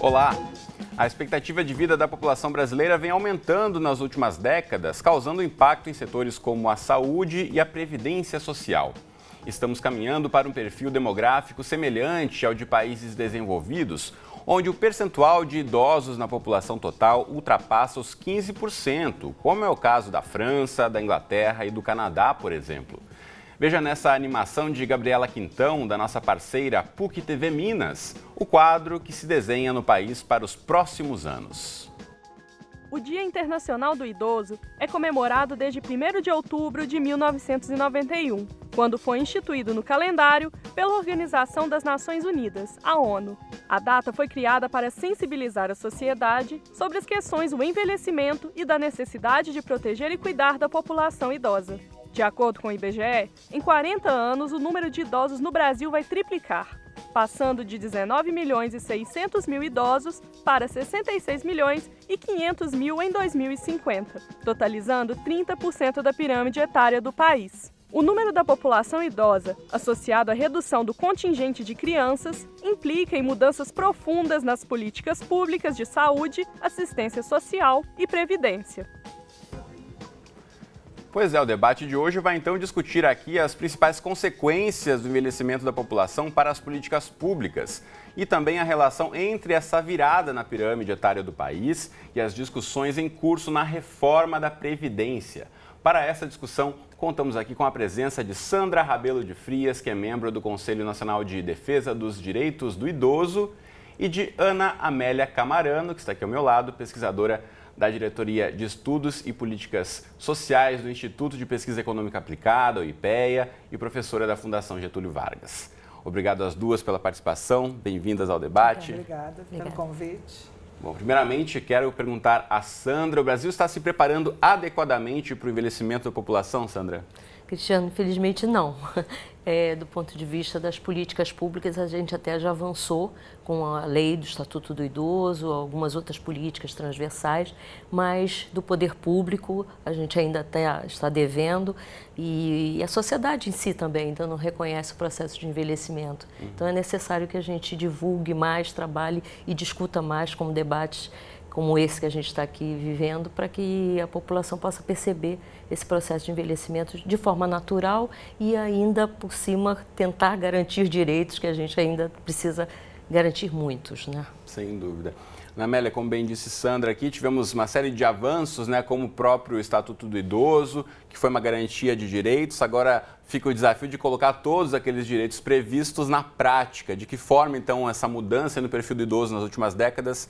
Olá! A expectativa de vida da população brasileira vem aumentando nas últimas décadas, causando impacto em setores como a saúde e a previdência social. Estamos caminhando para um perfil demográfico semelhante ao de países desenvolvidos, onde o percentual de idosos na população total ultrapassa os 15%, como é o caso da França, da Inglaterra e do Canadá, por exemplo. Veja nessa animação de Gabriela Quintão, da nossa parceira PUC TV Minas, o quadro que se desenha no país para os próximos anos. O Dia Internacional do Idoso é comemorado desde 1º de outubro de 1991, quando foi instituído no calendário pela Organização das Nações Unidas, a ONU. A data foi criada para sensibilizar a sociedade sobre as questões do envelhecimento e da necessidade de proteger e cuidar da população idosa. De acordo com o IBGE, em 40 anos o número de idosos no Brasil vai triplicar, passando de 19 milhões e 600 mil idosos para 66 milhões e 500 mil em 2050, totalizando 30% da pirâmide etária do país. O número da população idosa, associado à redução do contingente de crianças, implica em mudanças profundas nas políticas públicas de saúde, assistência social e previdência. Pois é, o debate de hoje vai então discutir aqui as principais consequências do envelhecimento da população para as políticas públicas e também a relação entre essa virada na pirâmide etária do país e as discussões em curso na reforma da Previdência. Para essa discussão, contamos aqui com a presença de Sandra Rabelo de Frias, que é membro do Conselho Nacional de Defesa dos Direitos do Idoso, e de Ana Amélia Camarano, que está aqui ao meu lado, pesquisadora da Diretoria de Estudos e Políticas Sociais do Instituto de Pesquisa Econômica Aplicada, o IPEA, e professora da Fundação Getúlio Vargas. Obrigado às duas pela participação, bem-vindas ao debate. Obrigada pelo convite. Bom, primeiramente, quero perguntar a Sandra, o Brasil está se preparando adequadamente para o envelhecimento da população, Sandra? Cristiano, infelizmente não. Do ponto de vista das políticas públicas, a gente até já avançou com a lei do Estatuto do Idoso, algumas outras políticas transversais, mas do poder público a gente ainda até está devendo e a sociedade em si também ainda não reconhece o processo de envelhecimento. Então é necessário que a gente divulgue mais, trabalhe e discuta mais como debates como esse que a gente está aqui vivendo, para que a população possa perceber esse processo de envelhecimento de forma natural e ainda, por cima, tentar garantir direitos que a gente ainda precisa garantir muitos, né? Sem dúvida. Ana Amélia, como bem disse Sandra aqui, tivemos uma série de avanços, né, como o próprio Estatuto do Idoso, que foi uma garantia de direitos. Agora fica o desafio de colocar todos aqueles direitos previstos na prática. De que forma, então, essa mudança no perfil do idoso nas últimas décadas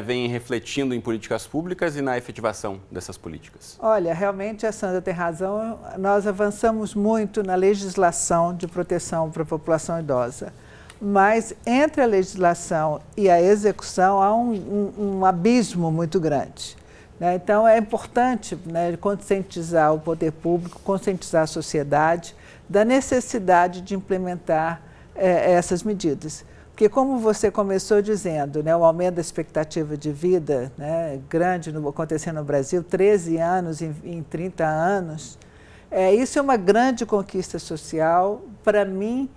vem refletindo em políticas públicas e na efetivação dessas políticas? Olha, realmente a Sandra tem razão. Nós avançamos muito na legislação de proteção para a população idosa. Mas entre a legislação e a execução há um abismo muito grande, né? Então é importante, né, conscientizar o poder público, conscientizar a sociedade da necessidade de implementar essas medidas. Porque como você começou dizendo, né, o aumento da expectativa de vida, né, grande acontecendo no Brasil, 13 anos em 30 anos, isso é uma grande conquista social. Para mim,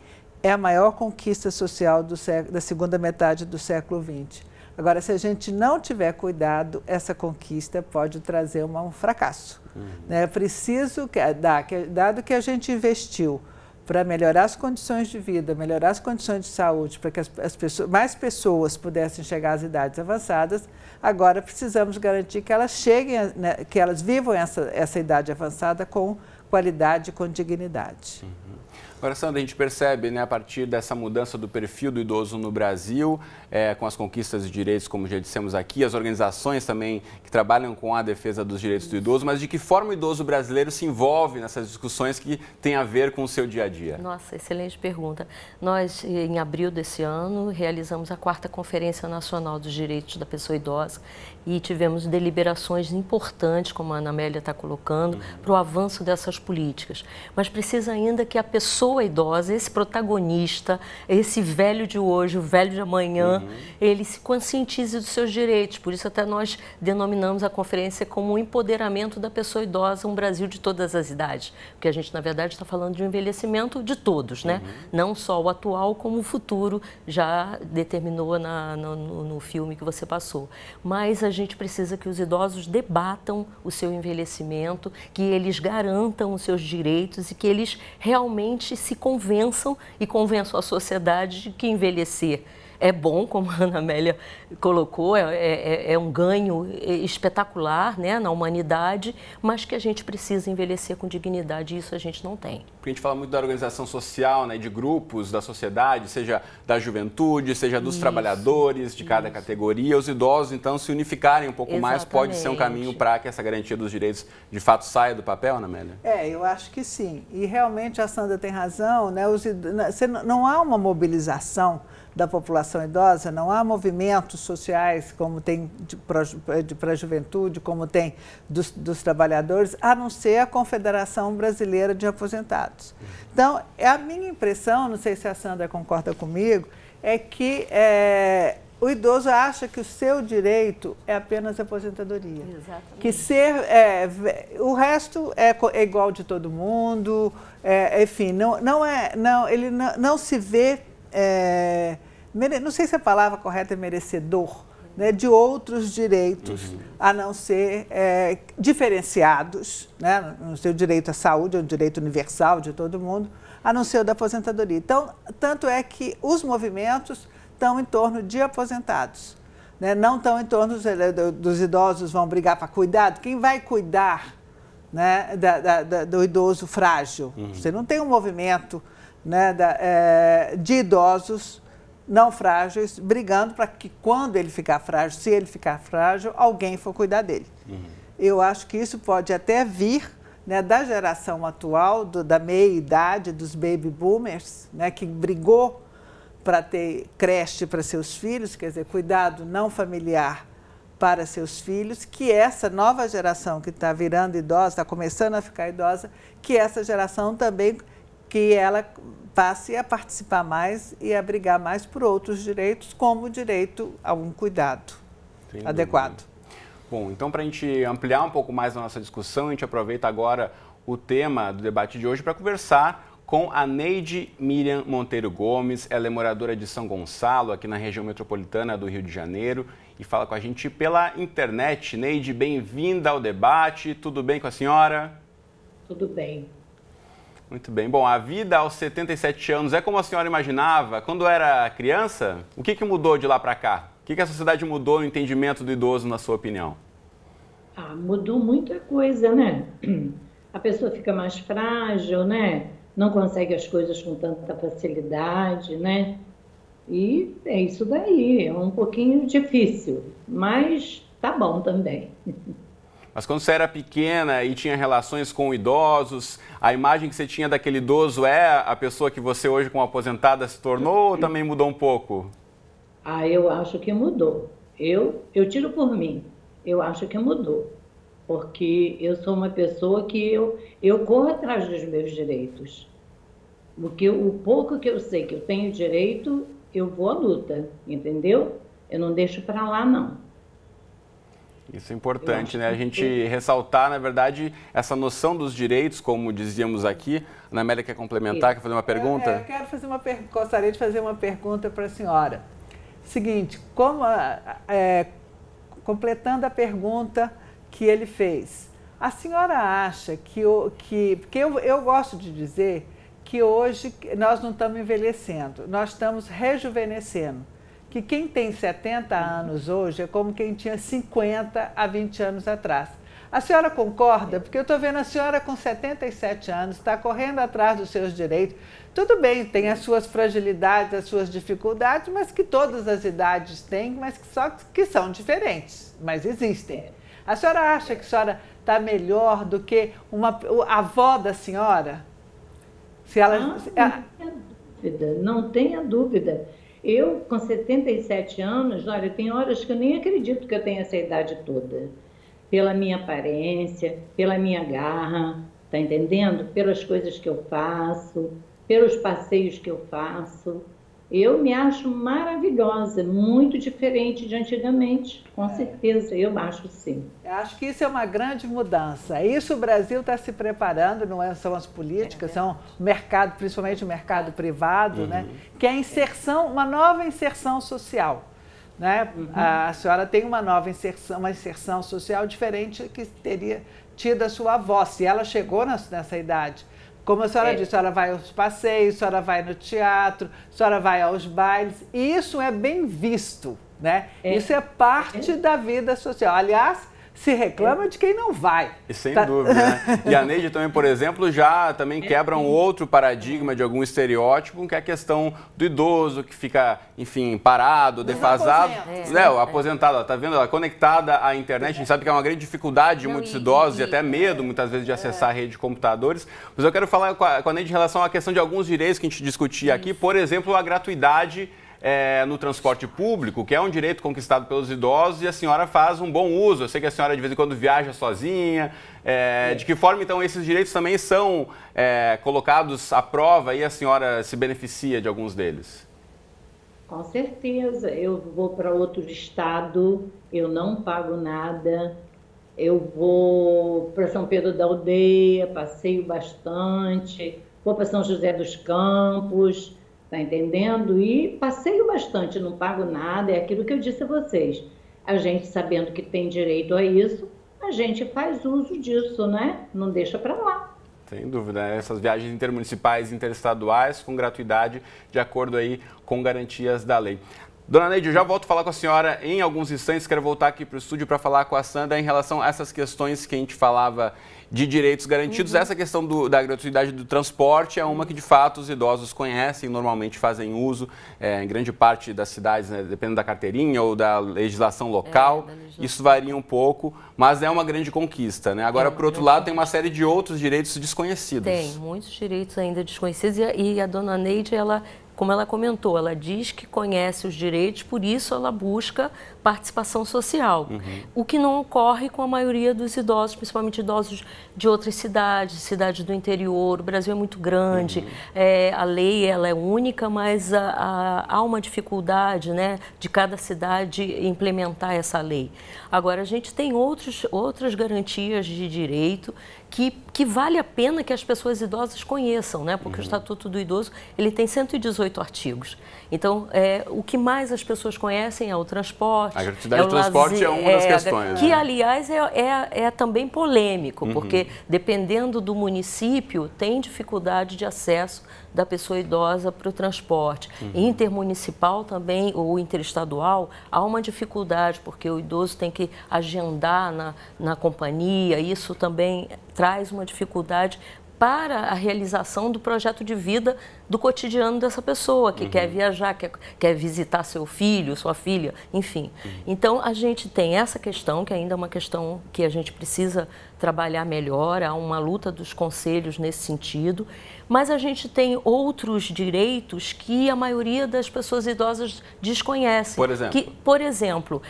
é a maior conquista social da segunda metade do século XX. Agora, se a gente não tiver cuidado, essa conquista pode trazer um fracasso. É preciso, dado que a gente investiu para melhorar as condições de vida, melhorar as condições de saúde, para que mais pessoas pudessem chegar às idades avançadas, agora precisamos garantir que elas cheguem, né, que elas vivam essa idade avançada com qualidade e com dignidade. Agora, Sandra, a gente percebe, né, a partir dessa mudança do perfil do idoso no Brasil, com as conquistas de direitos, como já dissemos aqui, as organizações também que trabalham com a defesa dos direitos do idoso, mas de que forma o idoso brasileiro se envolve nessas discussões que têm a ver com o seu dia a dia? Nossa, excelente pergunta. Nós, em abril desse ano, realizamos a 4ª Conferência Nacional dos Direitos da Pessoa Idosa, e tivemos deliberações importantes, como a Ana Amélia está colocando, para o avanço dessas políticas. Mas precisa ainda que a pessoa idosa, esse protagonista, esse velho de hoje, o velho de amanhã, ele se conscientize dos seus direitos. Por isso até nós denominamos a conferência como o empoderamento da pessoa idosa, um Brasil de todas as idades. Porque a gente, na verdade, está falando de um envelhecimento de todos, né? Não só o atual, como o futuro já determinou no filme que você passou. Mas a gente precisa que os idosos debatam o seu envelhecimento, que eles garantam os seus direitos e que eles realmente se convençam e convençam a sociedade de que envelhecer é bom, como a Ana Amélia colocou, é um ganho espetacular, né, na humanidade, mas que a gente precisa envelhecer com dignidade e isso a gente não tem. Porque a gente fala muito da organização social, né, de grupos da sociedade, seja da juventude, seja dos trabalhadores de cada categoria. Os idosos, então, se unificarem um pouco mais, pode ser um caminho para que essa garantia dos direitos de fato saia do papel, Ana Amélia? Eu acho que sim. E realmente a Sandra tem razão, né? Não há uma mobilização da população idosa, não há movimentos sociais como tem para a juventude, como tem dos trabalhadores, a não ser a Confederação Brasileira de Aposentados. Então, a minha impressão, não sei se a Sandra concorda comigo, é que o idoso acha que o seu direito é apenas a aposentadoria. Exatamente. Que o resto é igual de todo mundo, enfim, ele não se vê... não sei se a palavra correta é merecedor, né, de outros direitos, a não ser diferenciados, né, no seu direito à saúde, é um direito universal de todo mundo, a não ser o da aposentadoria. Então, tanto é que os movimentos estão em torno de aposentados, né, não estão em torno dos idosos vão brigar para cuidar. Quem vai cuidar, né, do idoso frágil? Você não tem um movimento, né, de idosos não frágeis brigando para que quando ele ficar frágil, se ele ficar frágil, alguém for cuidar dele. Eu acho que isso pode até vir, né, da geração atual, da meia-idade, dos baby boomers, né, que brigou para ter creche para seus filhos, quer dizer, cuidado não familiar para seus filhos, que essa nova geração que está virando idosa, está começando a ficar idosa, que essa geração também, que ela passe a participar mais e a brigar mais por outros direitos, como o direito a um cuidado adequado. Bom, então para a gente ampliar um pouco mais a nossa discussão, a gente aproveita agora o tema do debate de hoje para conversar com a Neide Miriam Monteiro Gomes. Ela é moradora de São Gonçalo, aqui na região metropolitana do Rio de Janeiro, e fala com a gente pela internet. Neide, bem-vinda ao debate. Tudo bem com a senhora? Tudo bem. Muito bem. Bom, a vida aos 77 anos é como a senhora imaginava quando era criança? O que mudou de lá para cá? O que a sociedade mudou no entendimento do idoso, na sua opinião? Mudou muita coisa, né? A pessoa fica mais frágil, né? Não consegue as coisas com tanta facilidade, né? E é isso daí, é um pouquinho difícil, mas tá bom também. Mas quando você era pequena e tinha relações com idosos, a imagem que você tinha daquele idoso é a pessoa que você hoje, como aposentada, se tornou ou também mudou um pouco? Eu acho que mudou. Eu tiro por mim. Eu acho que mudou. Porque eu sou uma pessoa que eu corro atrás dos meus direitos. O pouco que eu sei que eu tenho direito, eu vou à luta, entendeu? Eu não deixo para lá, não. Isso é importante, né? A gente ressaltar, na verdade, essa noção dos direitos, como dizíamos aqui. Ana Amélia quer complementar, quer fazer uma pergunta? Gostaria de fazer uma pergunta para a senhora. Seguinte, completando a pergunta que ele fez, a senhora acha porque eu gosto de dizer que hoje nós não estamos envelhecendo, nós estamos rejuvenescendo. Que quem tem 70 anos hoje é como quem tinha 50 a 20 anos atrás. A senhora concorda? Porque eu estou vendo a senhora com 77 anos, está correndo atrás dos seus direitos. Tudo bem, tem as suas fragilidades, as suas dificuldades, mas que todas as idades têm, mas que são diferentes, mas existem. A senhora acha que a senhora está melhor do que a avó da senhora? Não tenha dúvida. Eu, com 77 anos, olha, tem horas que eu nem acredito que eu tenho essa idade toda. Pela minha aparência, pela minha garra, tá entendendo? Pelas coisas que eu faço, pelos passeios que eu faço. Eu me acho maravilhosa, muito diferente de antigamente, com certeza, eu acho sim. Eu acho que isso é uma grande mudança. Isso o Brasil está se preparando, não são as políticas, são o mercado, principalmente o mercado privado, né? Que é a inserção, uma nova inserção social. Né? A senhora tem uma nova inserção, uma inserção social diferente que teria tido a sua avó, se ela chegou nessa idade. Como a senhora disse, a senhora vai aos passeios, a senhora vai no teatro, a senhora vai aos bailes, e isso é bem visto, né? Isso é parte da vida social. Aliás, se reclama de quem não vai. E sem dúvida, né? E a Neide também, por exemplo, já também quebra um outro paradigma de algum estereótipo, que é a questão do idoso que fica, enfim, parado, defasado. O aposentado, ela tá vendo? Ela conectada à internet, a gente sabe que é uma grande dificuldade de muitos idosos e até medo, muitas vezes, de acessar a rede de computadores. Mas eu quero falar com a Neide em relação à questão de alguns direitos que a gente discutia aqui, por exemplo, a gratuidade no transporte público, que é um direito conquistado pelos idosos, e a senhora faz um bom uso. Eu sei que a senhora de vez em quando viaja sozinha. De que forma, então, esses direitos também são colocados à prova e a senhora se beneficia de alguns deles? Com certeza. Eu vou para outro estado, eu não pago nada. Eu vou para São Pedro da Aldeia, passeio bastante. Vou para São José dos Campos. Tá entendendo? E passeio bastante, não pago nada, é aquilo que eu disse a vocês. A gente, sabendo que tem direito a isso, a gente faz uso disso, né? Não deixa para lá. Sem dúvida, essas viagens intermunicipais, interestaduais, com gratuidade, de acordo aí com garantias da lei. Dona Neide, eu já volto a falar com a senhora em alguns instantes, quero voltar aqui para o estúdio para falar com a Sandra em relação a essas questões que a gente falava de direitos garantidos. Essa questão da gratuidade do transporte é uma que, de fato, os idosos conhecem, normalmente fazem uso em grande parte das cidades, né, dependendo da carteirinha ou da legislação local. Isso varia um pouco, mas é uma grande conquista, né? Agora, por outro lado, tem uma série de outros direitos desconhecidos. Tem, muitos direitos ainda desconhecidos e a Dona Neide, como ela comentou, ela diz que conhece os direitos, por isso ela busca participação social. O que não ocorre com a maioria dos idosos, principalmente idosos de outras cidades do interior. O Brasil é muito grande, a lei ela é única, mas há uma dificuldade, né, de cada cidade implementar essa lei. Agora, a gente tem outras garantias de direito que vale a pena que as pessoas idosas conheçam, né? Porque o Estatuto do Idoso ele tem 118 artigos. Então, o que mais as pessoas conhecem é o transporte. A gratuidade do transporte é uma das questões. Que, aliás, é também polêmico, porque dependendo do município, tem dificuldade de acesso da pessoa idosa para o transporte. Intermunicipal também, ou interestadual, há uma dificuldade, porque o idoso tem que agendar na companhia, isso também traz uma dificuldade para a realização do projeto de vida do cotidiano dessa pessoa, que quer viajar, quer visitar seu filho, sua filha, enfim. Então, a gente tem essa questão, que ainda é uma questão que a gente precisa trabalhar melhor, há uma luta dos conselhos nesse sentido, mas a gente tem outros direitos que a maioria das pessoas idosas desconhecem. Por exemplo? Por exemplo,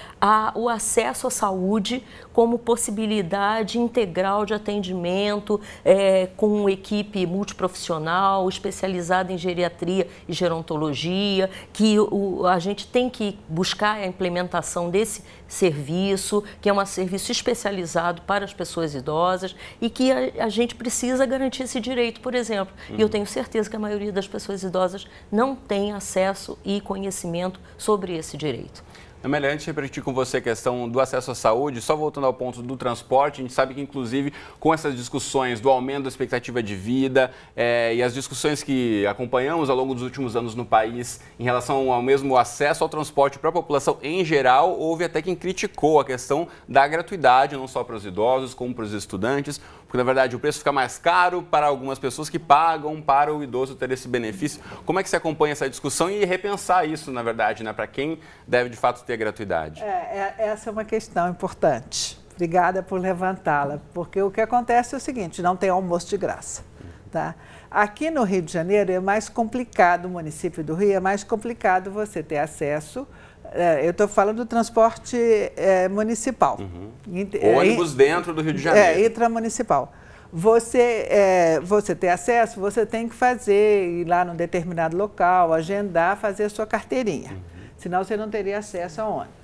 o acesso à saúde como possibilidade integral de atendimento com equipe multiprofissional, especializada em geriatria e gerontologia, que a gente tem que buscar a implementação desse serviço, que é um serviço especializado para as pessoas idosas e que a gente precisa garantir esse direito, por exemplo. E eu tenho certeza que a maioria das pessoas idosas não tem acesso e conhecimento sobre esse direito. Amélia, antes de repetir com você a questão do acesso à saúde, só voltando ao ponto do transporte, a gente sabe que, inclusive, com essas discussões do aumento da expectativa de vida e as discussões que acompanhamos ao longo dos últimos anos no país em relação ao mesmo acesso ao transporte para a população em geral, houve até quem criticou a questão da gratuidade, não só para os idosos, como para os estudantes, porque, na verdade, o preço fica mais caro para algumas pessoas que pagam para o idoso ter esse benefício. Como é que você acompanha essa discussão e repensar isso, na verdade, né, para quem deve, de fato, ter gratuidade? Essa é uma questão importante. Obrigada por levantá-la, porque o que acontece é o seguinte, não tem almoço de graça. Tá? Aqui no Rio de Janeiro é mais complicado, o município do Rio é mais complicado você ter acesso. Eu estou falando do transporte municipal. Ônibus dentro do Rio de Janeiro. Intramunicipal. Você ter acesso, você tem que ir lá num determinado local, agendar, fazer a sua carteirinha. Senão você não teria acesso ao ônibus.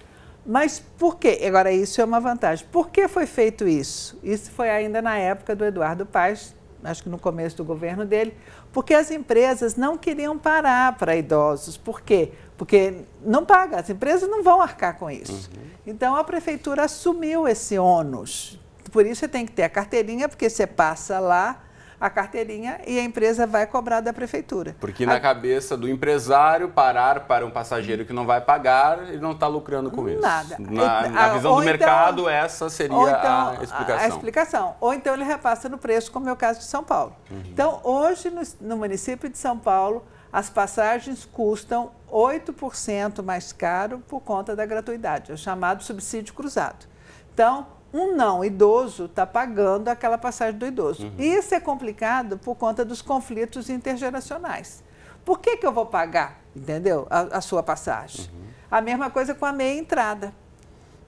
Mas por quê? Agora, isso é uma vantagem. Por que foi feito isso? Isso foi ainda na época do Eduardo Paes, acho que no começo do governo dele, porque as empresas não queriam parar para idosos. Por quê? Porque não paga, as empresas não vão arcar com isso. Então, a prefeitura assumiu esse ônus. Por isso, você tem que ter a carteirinha, porque você passa lá a carteirinha e a empresa vai cobrar da prefeitura. Porque na cabeça do empresário, parar para um passageiro que não vai pagar, ele não está lucrando com isso. Nada. Na visão do mercado, essa seria a explicação. A explicação. Ou então ele repassa no preço, como é o caso de São Paulo. Então, hoje, no município de São Paulo, as passagens custam 8% mais caro por conta da gratuidade, é o chamado subsídio cruzado. Então, um não idoso está pagando aquela passagem do idoso. Isso é complicado por conta dos conflitos intergeracionais. Por que eu vou pagar, entendeu, a sua passagem? A mesma coisa com a meia entrada.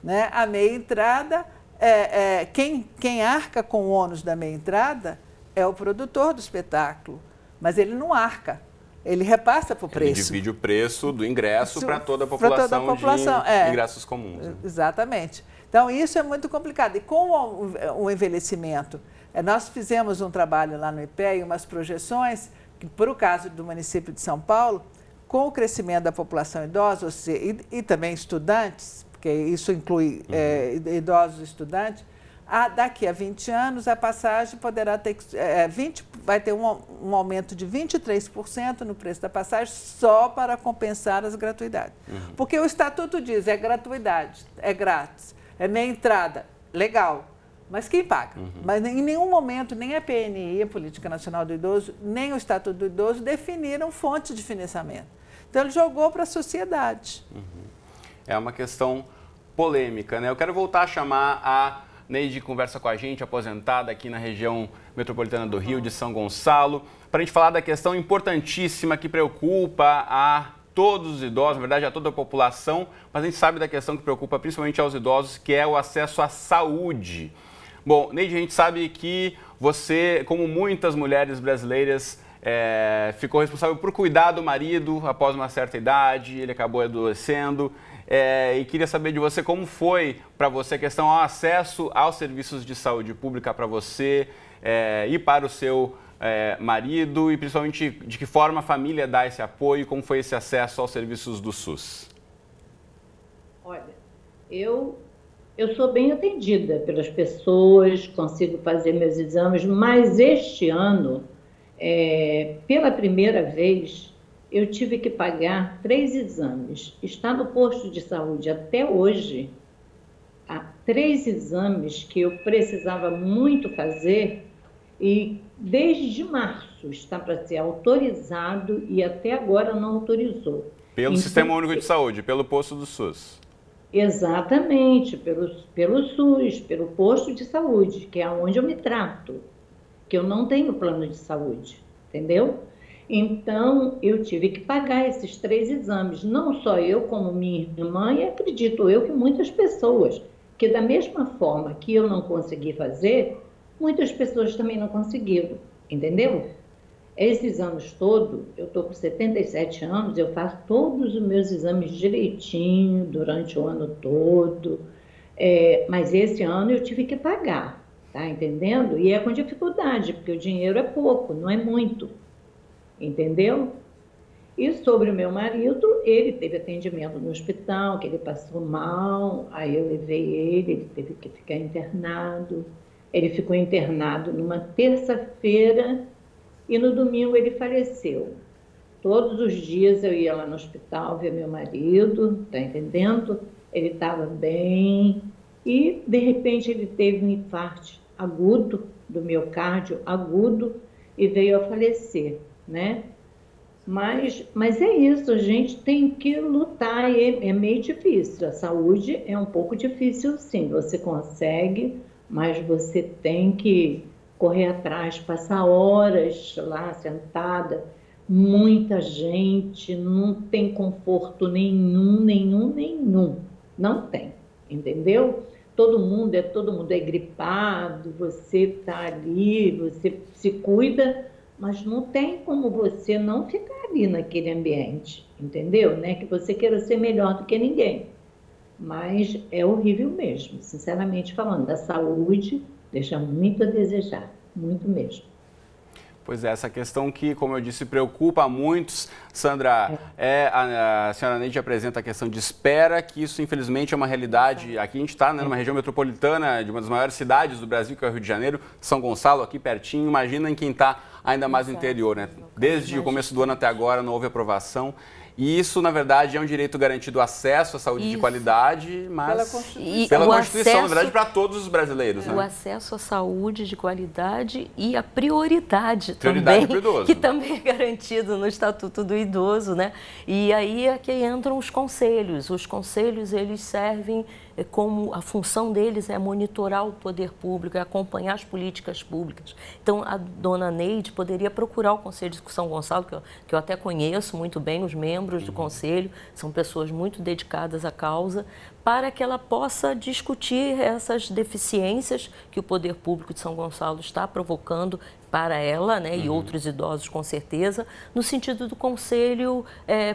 Né? A meia entrada, quem arca com o ônus da meia entrada é o produtor do espetáculo, mas ele não arca. Ele repassa para o preço. Ele divide o preço do ingresso para toda a população, de ingressos comuns. Né? Exatamente. Então, isso é muito complicado. E com o envelhecimento, nós fizemos um trabalho lá no IPEA, umas projeções, que, por o caso do município de São Paulo, com o crescimento da população idosa e também estudantes, porque isso inclui idosos e estudantes, daqui a 20 anos a passagem poderá ter vai ter um aumento de 23% no preço da passagem só para compensar as gratuidades. Porque o estatuto diz, é gratuidade, é grátis, é meia entrada, legal, mas quem paga? Mas em nenhum momento, nem a PNI, a Política Nacional do Idoso, nem o Estatuto do Idoso definiram fonte de financiamento. Então ele jogou para a sociedade. É uma questão polêmica, né? Eu quero voltar a chamar a Neide, conversa com a gente, aposentada aqui na região metropolitana do Rio, de São Gonçalo, para a gente falar da questão importantíssima que preocupa a todos os idosos, na verdade a toda a população, mas a gente sabe da questão que preocupa principalmente aos idosos, que é o acesso à saúde. Bom, Neide, a gente sabe que você, como muitas mulheres brasileiras, ficou responsável por cuidar do marido após uma certa idade, ele acabou adoecendo. E queria saber de você como foi para você a questão ao acesso aos serviços de saúde pública para você e para o seu marido, e principalmente de que forma a família dá esse apoio, como foi esse acesso aos serviços do SUS. Olha, eu sou bem atendida pelas pessoas, consigo fazer meus exames, mas este ano, pela primeira vez, eu tive que pagar 3 exames. Está no posto de saúde até hoje, há 3 exames que eu precisava muito fazer e desde março está para ser autorizado e até agora não autorizou. Pelo então, Sistema Único de Saúde, pelo posto do SUS. Exatamente, pelo SUS, pelo posto de saúde, que é onde eu me trato, que eu não tenho plano de saúde, entendeu? Então, eu tive que pagar esses 3 exames, não só eu, como minha irmã, e acredito eu que muitas pessoas, que da mesma forma que eu não consegui fazer, muitas pessoas também não conseguiram, entendeu? Esses anos todos, eu estou com 77 anos, eu faço todos os meus exames direitinho, durante o ano todo, mas esse ano eu tive que pagar, tá entendendo? E é com dificuldade, porque o dinheiro é pouco, não é muito. Entendeu? E sobre o meu marido, ele teve atendimento no hospital, que ele passou mal, aí eu levei ele teve que ficar internado. Ele ficou internado numa terça-feira e no domingo ele faleceu. Todos os dias eu ia lá no hospital ver meu marido, tá entendendo? Ele estava bem e, de repente, ele teve um infarto agudo, do miocárdio agudo, e veio a falecer. Né? Mas é isso, a gente tem que lutar, é meio difícil, a saúde é um pouco difícil sim, você consegue, mas você tem que correr atrás, passar horas lá sentada, muita gente, não tem conforto nenhum, não tem, entendeu? Todo mundo é gripado, você está ali, você se cuida, mas não tem como você não ficar ali naquele ambiente, entendeu? Não é que você queira ser melhor do que ninguém, mas é horrível mesmo, sinceramente falando, a saúde deixa muito a desejar, muito mesmo. Pois é, essa questão que, como eu disse, preocupa muitos. Sandra, a senhora Neide apresenta a questão de espera, que isso infelizmente é uma realidade. Aqui a gente está, né, numa região metropolitana de uma das maiores cidades do Brasil, que é o Rio de Janeiro, São Gonçalo, aqui pertinho. Imagina em quem está ainda mais no interior, né? Desde o começo do ano até agora não houve aprovação. E isso, na verdade, é um direito garantido, acesso à saúde de qualidade, mas pela Constituição, na verdade, para todos os brasileiros. Né? O acesso à saúde de qualidade e a prioridade também, pro idoso. Que também é garantido no Estatuto do Idoso, né? E aí é que entram os conselhos. Os conselhos, eles servem como a função deles é monitorar o poder público, é acompanhar as políticas públicas. Então, a dona Neide poderia procurar o Conselho de São Gonçalo, que eu até conheço muito bem, os membros do Conselho, são pessoas muito dedicadas à causa, para que ela possa discutir essas deficiências que o poder público de São Gonçalo está provocando para ela, né, e outros idosos com certeza, no sentido do Conselho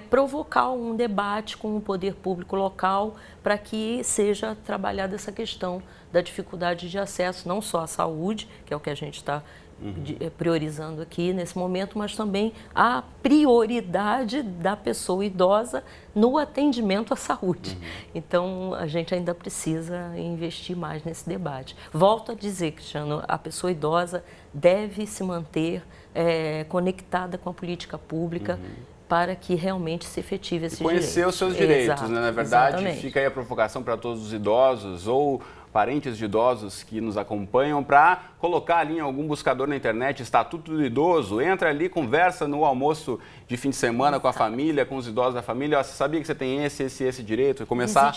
provocar um debate com o poder público local para que seja trabalhada essa questão da dificuldade de acesso não só à saúde, que é o que a gente está priorizando aqui nesse momento, mas também a prioridade da pessoa idosa no atendimento à saúde. Então, a gente ainda precisa investir mais nesse debate. Volto a dizer, Cristiano, a pessoa idosa deve se manter conectada com a política pública para que realmente se efetive esses direitos. Conhecer os seus direitos, Exato, né? Na verdade, exatamente. Fica aí a provocação para todos os idosos ou parentes de idosos que nos acompanham para colocar ali em algum buscador na internet, Estatuto do Idoso, entra ali, conversa no almoço de fim de semana com a família, com os idosos da família, ó, você sabia que você tem esse direito, e começar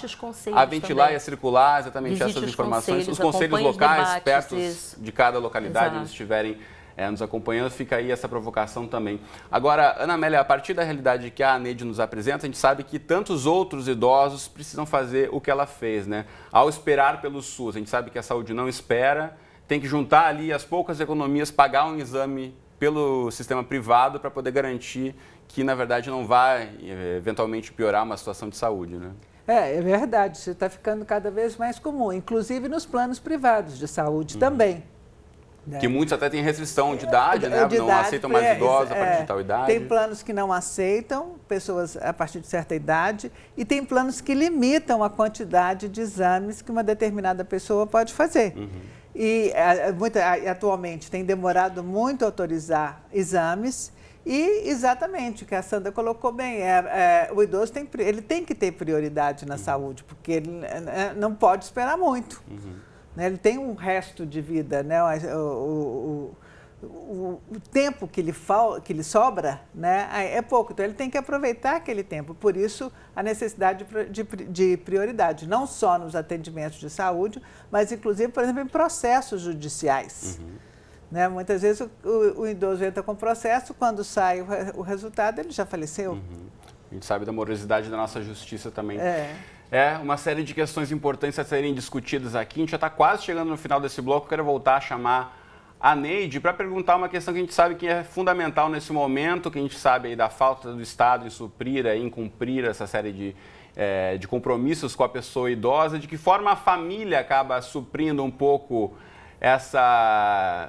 a ventilar e a circular exatamente essas informações. Os conselhos locais, perto de cada localidade, eles estiverem nos acompanhando, fica aí essa provocação também. Agora, Ana Amélia, a partir da realidade que a Neide nos apresenta, a gente sabe que tantos outros idosos precisam fazer o que ela fez, né? Ao esperar pelo SUS, a gente sabe que a saúde não espera, tem que juntar ali as poucas economias, pagar um exame pelo sistema privado para poder garantir que, na verdade, não vai eventualmente piorar uma situação de saúde, né? É verdade, isso está ficando cada vez mais comum, inclusive nos planos privados de saúde também. Que muitos até têm restrição de idade, né? Não aceitam mais idosos a partir de tal idade. Tem planos que não aceitam pessoas a partir de certa idade e tem planos que limitam a quantidade de exames que uma determinada pessoa pode fazer. E atualmente tem demorado muito a autorizar exames e exatamente o que a Sandra colocou bem, o idoso ele tem que ter prioridade na saúde, porque ele não pode esperar muito. Ele tem um resto de vida, né? O tempo que lhe sobra, né, é pouco, então ele tem que aproveitar aquele tempo. Por isso, a necessidade de prioridade, não só nos atendimentos de saúde, mas inclusive, por exemplo, em processos judiciais. Né? Muitas vezes o idoso entra com processo, quando sai o resultado, ele já faleceu. A gente sabe da morosidade da nossa justiça também. É uma série de questões importantes a serem discutidas aqui. A gente já está quase chegando no final desse bloco. Eu quero voltar a chamar a Neide para perguntar uma questão que a gente sabe que é fundamental nesse momento, que a gente sabe aí da falta do Estado em suprir, em cumprir essa série de compromissos com a pessoa idosa. De que forma a família acaba suprindo um pouco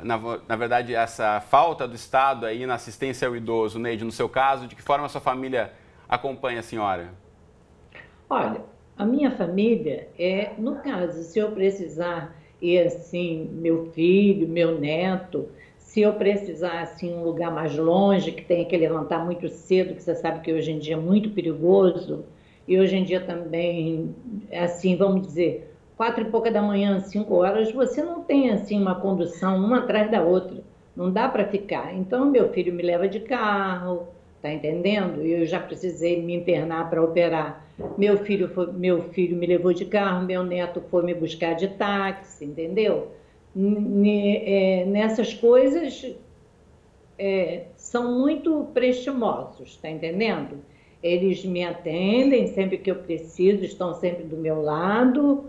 na verdade, essa falta do Estado aí na assistência ao idoso? Neide, no seu caso, de que forma a sua família acompanha a senhora? Olha, a minha família no caso, se eu precisar ir assim, meu filho, meu neto, se eu precisar assim um lugar mais longe, que tenha que levantar muito cedo, que você sabe que hoje em dia é muito perigoso, e hoje em dia também, assim, vamos dizer, 4 e pouca da manhã, 5 horas, você não tem assim uma condução uma atrás da outra, não dá para ficar. Então, meu filho me leva de carro, tá entendendo? Eu já precisei me internar para operar. Meu filho me levou de carro, meu neto foi me buscar de táxi, entendeu? nessas coisas são muito prestimosos, está entendendo? Eles me atendem sempre que eu preciso, estão sempre do meu lado.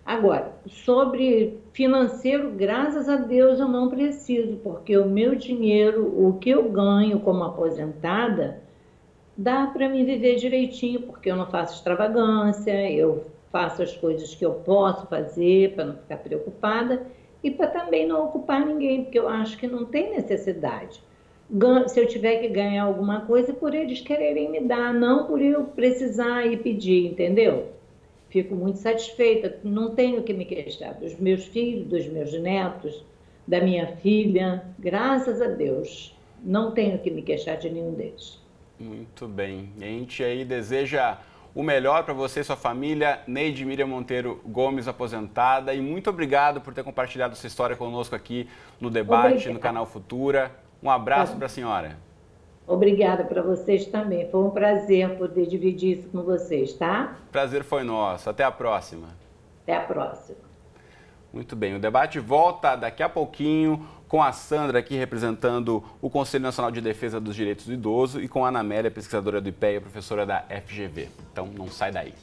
Agora, sobre financeiro, graças a Deus eu não preciso, porque o meu dinheiro, o que eu ganho como aposentada, dá para me viver direitinho, porque eu não faço extravagância, eu faço as coisas que eu posso fazer para não ficar preocupada e para também não ocupar ninguém, porque eu acho que não tem necessidade. Se eu tiver que ganhar alguma coisa, por eles quererem me dar, não por eu precisar e pedir, entendeu? Fico muito satisfeita, não tenho que me queixar dos meus filhos, dos meus netos, da minha filha, graças a Deus, não tenho que me queixar de nenhum deles. Muito bem, a gente aí deseja o melhor para você e sua família. Neide Miriam Monteiro Gomes, aposentada, e muito obrigado por ter compartilhado sua história conosco aqui no debate, no canal Futura. Um abraço para a senhora. Obrigada para vocês também. Foi um prazer poder dividir isso com vocês, tá? Prazer foi nosso. Até a próxima. Até a próxima. Muito bem, o debate volta daqui a pouquinho com a Sandra aqui representando o Conselho Nacional de Defesa dos Direitos do Idoso e com a Ana Amélia, pesquisadora do IPEA, professora da FGV. Então não sai daí.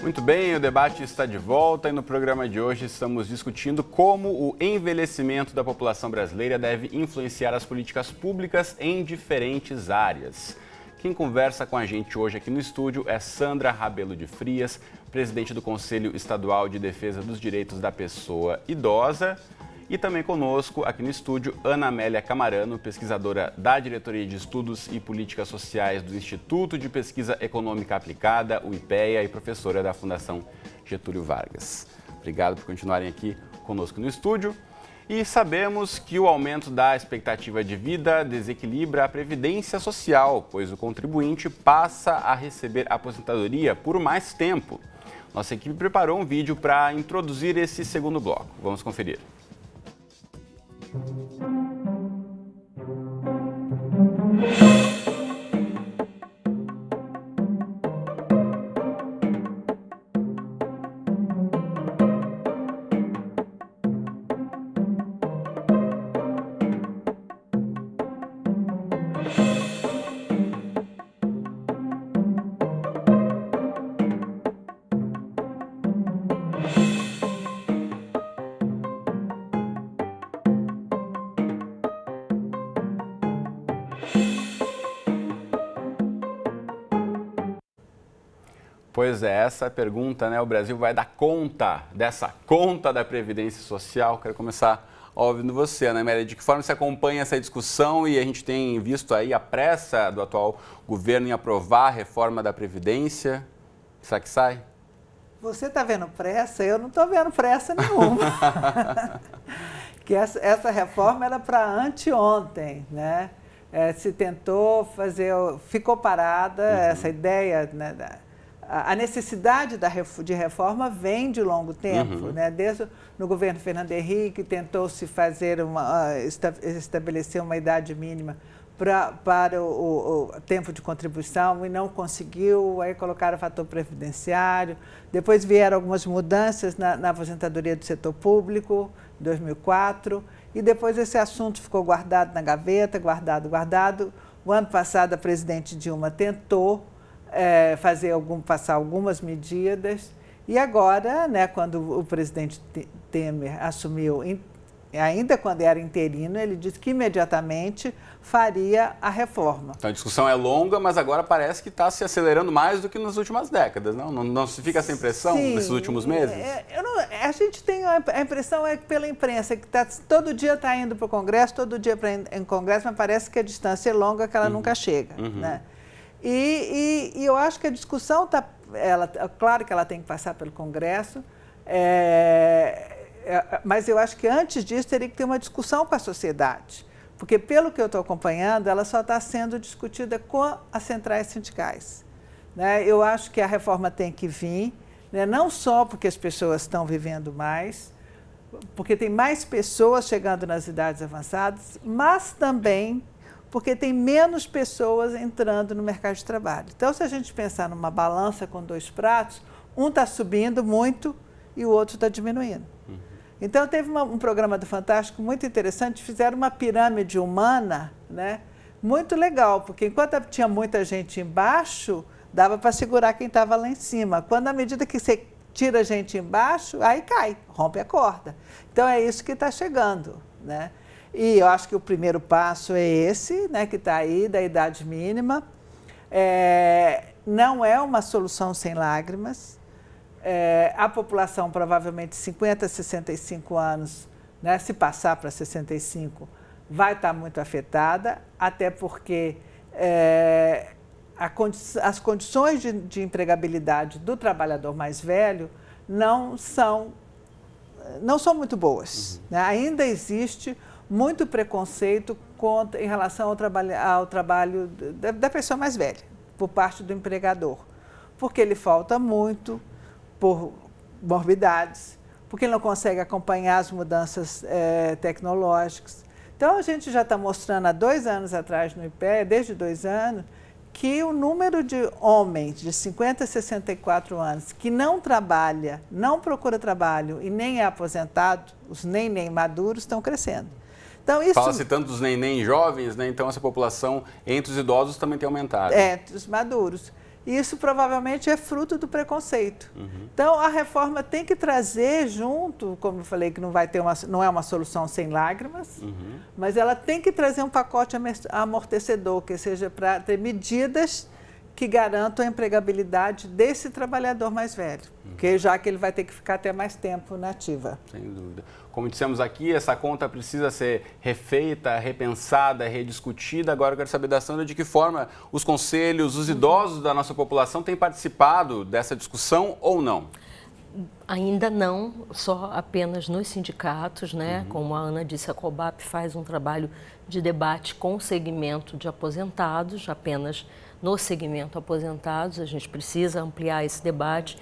Muito bem, o debate está de volta e no programa de hoje estamos discutindo como o envelhecimento da população brasileira deve influenciar as políticas públicas em diferentes áreas. Quem conversa com a gente hoje aqui no estúdio é Sandra Rabelo de Frias, presidente do Conselho Estadual de Defesa dos Direitos da Pessoa Idosa. E também conosco, aqui no estúdio, Ana Amélia Camarano, pesquisadora da Diretoria de Estudos e Políticas Sociais do Instituto de Pesquisa Econômica Aplicada, o IPEA, e professora da Fundação Getúlio Vargas. Obrigado por continuarem aqui conosco no estúdio. E sabemos que o aumento da expectativa de vida desequilibra a previdência social, pois o contribuinte passa a receber aposentadoria por mais tempo. Nossa equipe preparou um vídeo para introduzir esse segundo bloco. Vamos conferir. Pois é, essa é a pergunta, né? O Brasil vai dar conta dessa conta da Previdência Social? Quero começar ouvindo você, Ana Amélia. De que forma você acompanha essa discussão e a gente tem visto aí a pressa do atual governo em aprovar a reforma da Previdência? Será que sai? Você está vendo pressa? Eu não estou vendo pressa nenhuma. Que essa reforma era para anteontem, né? Se tentou fazer, ficou parada essa ideia, né? A necessidade de reforma vem de longo tempo, né? Desde no governo Fernando Henrique tentou-se fazer estabelecer uma idade mínima para o tempo de contribuição e não conseguiu, aí colocaram o fator previdenciário. Depois vieram algumas mudanças na aposentadoria do setor público, em 2004, e depois esse assunto ficou guardado na gaveta, guardado. O ano passado a presidente Dilma tentou passar algumas medidas, e agora, né, quando o presidente Temer assumiu, ainda quando era interino, ele disse que imediatamente faria a reforma. Então a discussão é longa, mas agora parece que está se acelerando mais do que nas últimas décadas, não? Não se fica essa impressão nesses últimos meses? A gente tem a impressão pela imprensa que todo dia está indo para o Congresso, todo dia em Congresso, mas parece que a distância é longa, que ela nunca chega, né? E eu acho que a discussão claro que ela tem que passar pelo Congresso, mas eu acho que antes disso teria que ter uma discussão com a sociedade, porque pelo que eu estou acompanhando, ela só está sendo discutida com as centrais sindicais, né? Eu acho que a reforma tem que vir, né? Não só porque as pessoas estão vivendo mais, porque tem mais pessoas chegando nas idades avançadas, mas também porque tem menos pessoas entrando no mercado de trabalho. Então, se a gente pensar numa balança com dois pratos, um está subindo muito e o outro está diminuindo. Então, teve um programa do Fantástico muito interessante, fizeram uma pirâmide humana, né, muito legal, porque enquanto tinha muita gente embaixo, dava para segurar quem estava lá em cima. Quando, à medida que você tira a gente embaixo, aí cai, rompe a corda. Então, é isso que está chegando, né? E eu acho que o primeiro passo é esse, né, que está aí, da idade mínima. Não é uma solução sem lágrimas. A população, provavelmente, 50 a 65 anos, né, se passar para 65, vai estar muito afetada, até porque as condições de empregabilidade do trabalhador mais velho não são muito boas. Né? Ainda existe muito preconceito em relação ao trabalho da pessoa mais velha, por parte do empregador, porque ele falta muito por morbidades, porque ele não consegue acompanhar as mudanças tecnológicas. Então, a gente já está mostrando há 2 anos atrás no IPEA, desde 2 anos, que o número de homens de 50 a 64 anos que não trabalha, não procura trabalho e nem é aposentado, os nem maduros, estão crescendo. Então, isso... Fala-se tanto dos nem jovens, né? Então essa população entre os idosos também tem aumentado. Entre os maduros. E isso provavelmente é fruto do preconceito. Então, a reforma tem que trazer junto, como eu falei, que não é uma solução sem lágrimas, mas ela tem que trazer um pacote amortecedor, que seja para ter medidas que garantam a empregabilidade desse trabalhador mais velho, já que ele vai ter que ficar até mais tempo na ativa. Sem dúvida. Como dissemos aqui, essa conta precisa ser refeita, repensada, rediscutida. Agora eu quero saber da Sandra de que forma os conselhos, os idosos da nossa população têm participado dessa discussão ou não? Ainda não, só apenas nos sindicatos, né? Como a Ana disse, a COBAP faz um trabalho de debate com o segmento de aposentados, apenas no segmento aposentados, a gente precisa ampliar esse debate.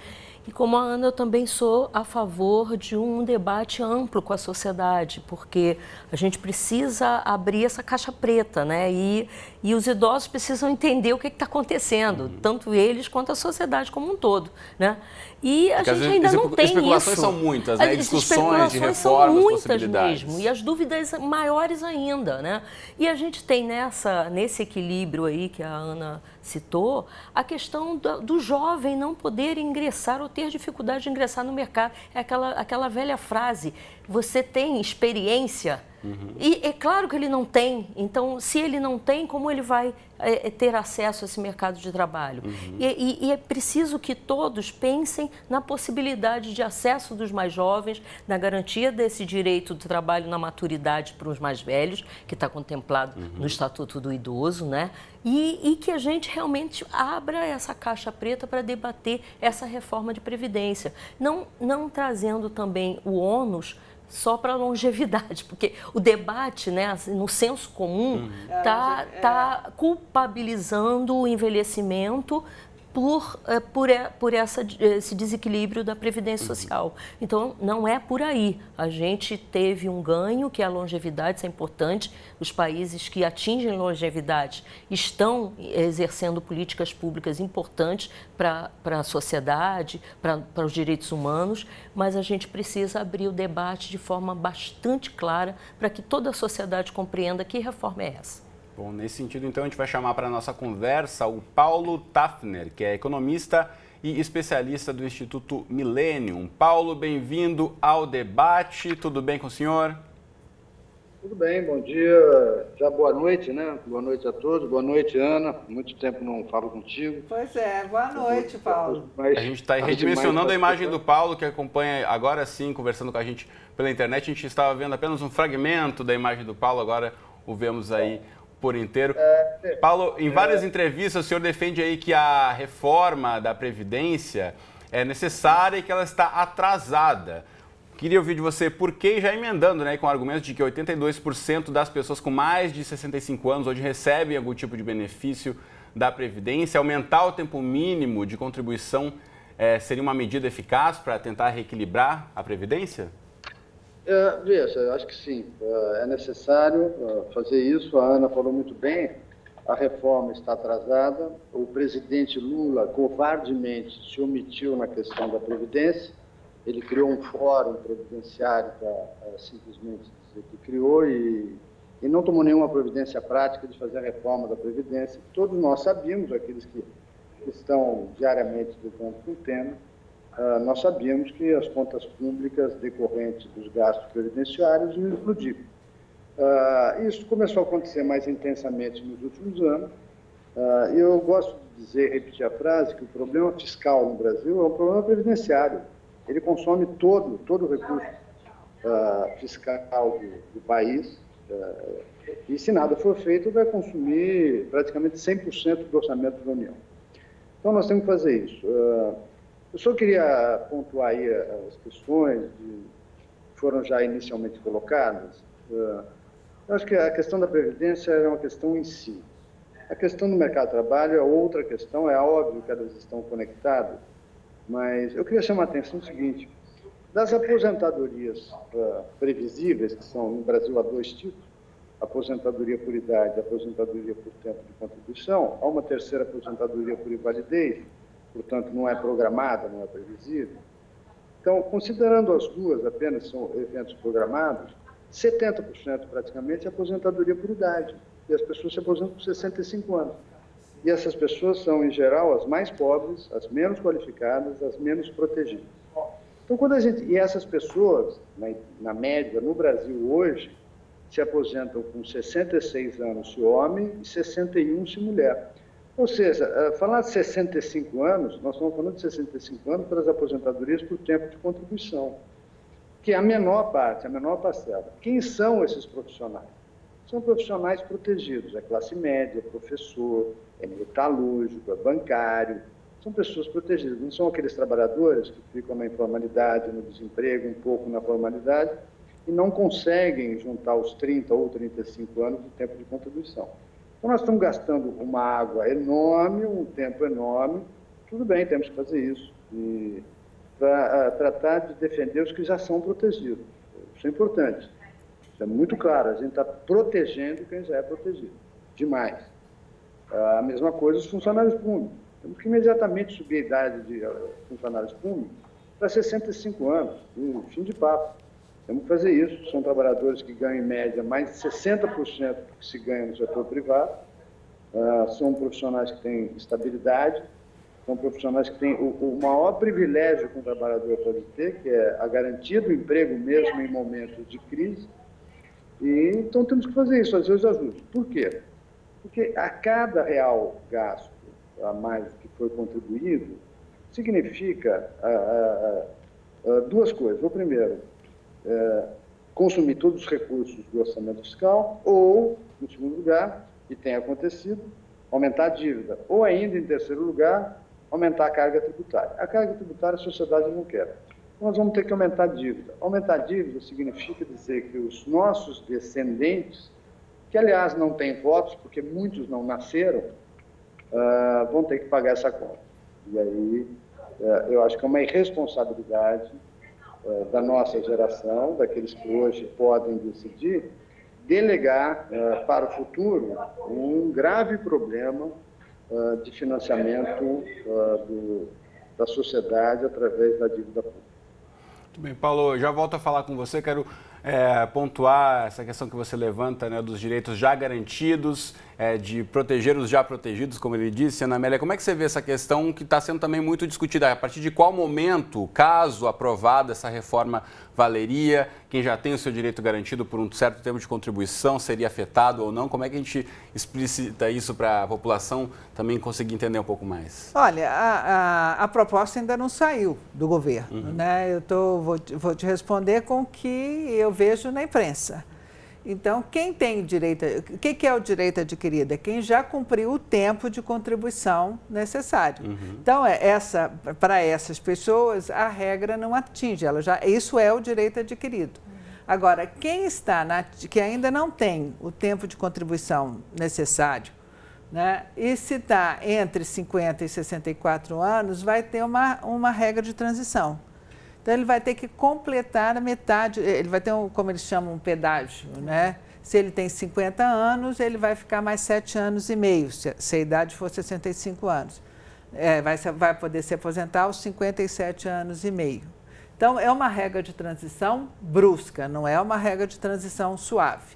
E como a Ana, eu também sou a favor de um debate amplo com a sociedade, porque a gente precisa abrir essa caixa preta, né? E os idosos precisam entender o que está acontecendo, tanto eles quanto a sociedade como um todo, né? E a gente ainda não tem isso. As especulações são muitas, né? Discussões de reformas, possibilidades. Mesmo, e as dúvidas maiores ainda, né? E a gente tem nesse equilíbrio aí que a Ana citou, a questão do jovem não poder ingressar ou ter dificuldade de ingressar no mercado. É aquela velha frase, você tem experiência? E é claro que ele não tem. Então, se ele não tem, como ele vai ter acesso a esse mercado de trabalho? E é preciso que todos pensem na possibilidade de acesso dos mais jovens, na garantia desse direito do trabalho na maturidade para os mais velhos, que está contemplado no Estatuto do Idoso, né? E que a gente realmente abra essa caixa preta para debater essa reforma de Previdência, não trazendo também o ônus só para a longevidade, porque o debate, né, no senso comum, está culpabilizando o envelhecimento por esse desequilíbrio da Previdência Social. Então, não é por aí. A gente teve um ganho, que é a longevidade, isso é importante. Os países que atingem longevidade estão exercendo políticas públicas importantes para a sociedade, para os direitos humanos, mas a gente precisa abrir o debate de forma bastante clara para que toda a sociedade compreenda que reforma é essa. Bom, nesse sentido, então, a gente vai chamar para a nossa conversa o Paulo Tafner, que é economista e especialista do Instituto Millennium. Paulo, bem-vindo ao debate. Tudo bem com o senhor? Tudo bem, bom dia. Já boa noite, né? Boa noite a todos. Boa noite, Ana. Muito tempo não falo contigo. Pois é, boa noite, Paulo. A gente está redimensionando a imagem do Paulo, que acompanha agora sim, conversando com a gente pela internet. A gente estava vendo apenas um fragmento da imagem do Paulo, agora o vemos aí por inteiro. Paulo, em várias entrevistas o senhor defende aí que a reforma da Previdência é necessária e que ela está atrasada. Queria ouvir de você por que, já emendando, né, com o argumento de que 82% das pessoas com mais de 65 anos hoje recebem algum tipo de benefício da Previdência, aumentar o tempo mínimo de contribuição seria uma medida eficaz para tentar reequilibrar a Previdência? Veja, eu acho que sim, é necessário fazer isso. A Ana falou muito bem, a reforma está atrasada, o presidente Lula covardemente se omitiu na questão da Previdência, ele criou um fórum previdenciário para simplesmente dizer que criou e não tomou nenhuma providência prática de fazer a reforma da Previdência. Todos nós sabíamos, aqueles que estão diariamente lidando com o tema, nós sabíamos que as contas públicas decorrentes dos gastos previdenciários iam explodir. Isso começou a acontecer mais intensamente nos últimos anos. Eu gosto de dizer, repetir a frase, que o problema fiscal no Brasil é um problema previdenciário. Ele consome todo o recurso fiscal do país, e se nada for feito, vai consumir praticamente 100% do orçamento da União. Então, nós temos que fazer isso. Eu só queria pontuar aí as questões que foram já inicialmente colocadas. Eu acho que a questão da Previdência é uma questão em si. A questão do mercado de trabalho é outra questão, é óbvio que elas estão conectadas, mas eu queria chamar a atenção no seguinte: das aposentadorias previsíveis, que são no Brasil há 2 tipos, aposentadoria por idade e aposentadoria por tempo de contribuição, há uma terceira aposentadoria por invalidez, portanto não é programada, não é previsível. Então, considerando as duas apenas são eventos programados, 70% praticamente é aposentadoria por idade, e as pessoas se aposentam com 65 anos. E essas pessoas são, em geral, as mais pobres, as menos qualificadas, as menos protegidas. Então, e essas pessoas, na média, no Brasil hoje, se aposentam com 66 anos se homem e 61 se mulher. Ou seja, falar de 65 anos, nós estamos falando de 65 anos para as aposentadorias por tempo de contribuição, que é a menor parte, a menor parcela. Quem são esses profissionais? São profissionais protegidos, é classe média, é professor, é metalúrgico, é bancário, são pessoas protegidas, não são aqueles trabalhadores que ficam na informalidade, no desemprego, um pouco na formalidade, e não conseguem juntar os 30 ou 35 anos de tempo de contribuição. Então, nós estamos gastando uma água enorme, um tempo enorme, tudo bem, temos que fazer isso, para tratar de defender os que já são protegidos. Isso é importante, isso é muito claro, a gente está protegendo quem já é protegido, demais. A mesma coisa os funcionários públicos. Temos que imediatamente subir a idade de funcionários públicos para 65 anos, fim de papo. Temos que fazer isso. São trabalhadores que ganham, em média, mais de 60% do que se ganha no setor privado. São profissionais que têm estabilidade, são profissionais que têm o maior privilégio que um trabalhador pode ter, que é a garantia do emprego mesmo em momentos de crise. Então, temos que fazer isso, fazer os ajustes. Por quê? Porque a cada real gasto a mais que foi contribuído, significa 2 coisas. O primeiro, consumir todos os recursos do orçamento fiscal, ou, no segundo lugar, que tem acontecido, aumentar a dívida, ou ainda, em terceiro lugar, aumentar a carga tributária. A carga tributária a sociedade não quer. Então, nós vamos ter que aumentar a dívida. Aumentar a dívida significa dizer que os nossos descendentes, que, aliás, não têm votos, porque muitos não nasceram, vão ter que pagar essa conta. E aí, eu acho que é uma irresponsabilidade da nossa geração, daqueles que hoje podem decidir, delegar para o futuro um grave problema de financiamento da sociedade através da dívida pública. Muito bem, Paulo, já volto a falar com você, quero pontuar essa questão que você levanta, né, dos direitos já garantidos, de proteger os já protegidos, como ele disse. Ana Amélia, como é que você vê essa questão que está sendo também muito discutida? A partir de qual momento, caso aprovada essa reforma, valeria? Quem já tem o seu direito garantido por um certo tempo de contribuição seria afetado ou não? Como é que a gente explicita isso para a população também conseguir entender um pouco mais? Olha, a proposta ainda não saiu do governo, né? Vou te responder com o que eu vejo na imprensa. Então, quem tem direito, o que é o direito adquirido? É quem já cumpriu o tempo de contribuição necessário. Então, para essas pessoas, a regra não atinge, isso é o direito adquirido. Agora, quem que ainda não tem o tempo de contribuição necessário, né, e se está entre 50 e 64 anos, vai ter uma regra de transição. Então, ele vai ter que completar a metade, ele vai ter, como eles chamam, um pedágio, né? Se ele tem 50 anos, ele vai ficar mais 7 anos e meio, se a idade for 65 anos. Vai poder se aposentar aos 57 anos e meio. Então, é uma regra de transição brusca, não é uma regra de transição suave.